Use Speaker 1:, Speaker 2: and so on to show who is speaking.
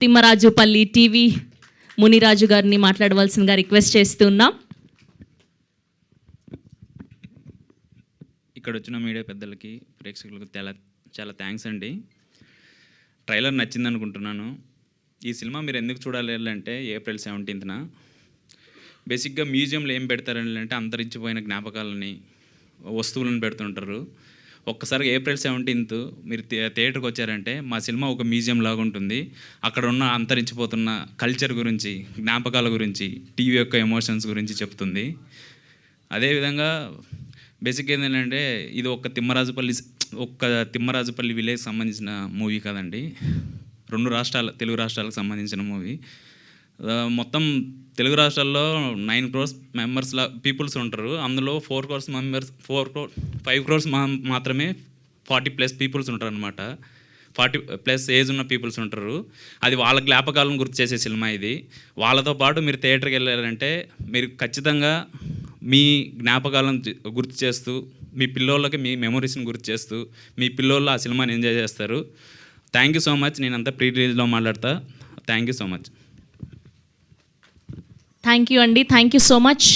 Speaker 1: Thimmarajupalli TV Muniraju గారిని మాట్లాడవలసిందిగా request చేస్తున్నాం.
Speaker 2: ఇక్కడ వచ్చిన మీడియా పెద్దలకి ప్రేక్షకులకు చాలా థ్యాంక్స్ అండి. ట్రైలర్ నచ్చింది అనుకుంటున్నాను. ఈ సినిమా మీరు ఎందుకు చూడాలి అంటే ఏప్రిల్ 17న బేసిక్గా మ్యూజియంలో ఏం పెడతారంటే అంతరించిపోయిన జ్ఞాపకాలని వస్తువులను పెడుతుంటారు. ఒక్కసారిగా ఏప్రిల్ 17th మీరు థియేటర్కి వచ్చారంటే మా సినిమా ఒక మ్యూజియం లాగా ఉంటుంది. అక్కడ ఉన్న అంతరించిపోతున్న కల్చర్ గురించి, జ్ఞాపకాల గురించి, టీవీ యొక్క ఎమోషన్స్ గురించి చెప్తుంది. అదేవిధంగా బేసిక్ ఏంటంటే ఇది ఒక తిమ్మరాజుపల్లి విలేజ్ సంబంధించిన మూవీ కాదండి. తెలుగు రాష్ట్రాలకు సంబంధించిన మూవీ. మొత్తం తెలుగు రాష్ట్రాల్లో 9 crores పీపుల్స్ ఉంటారు. అందులో 4 crores 5 crores మాత్రమే 40+ పీపుల్స్ ఉంటారు అనమాట. 40+ ఏజ్ ఉన్న పీపుల్స్ ఉంటారు. అది వాళ్ళ జ్ఞాపకాలను గుర్తు చేసే సినిమా ఇది. వాళ్ళతో పాటు మీరు థియేటర్కి వెళ్ళారంటే మీరు ఖచ్చితంగా మీ జ్ఞాపకాలను గుర్తు చేస్తూ, మీ పిల్లోళ్ళకి మీ మెమొరీస్ని గుర్తు చేస్తూ, మీ పిల్లోళ్ళు ఆ సినిమాని ఎంజాయ్ చేస్తారు. Thank you so much. నేనంతా ప్రీ రిలీజ్లో మాట్లాడతా. Thank you so much.
Speaker 1: Thank you అండి. Thank you so much.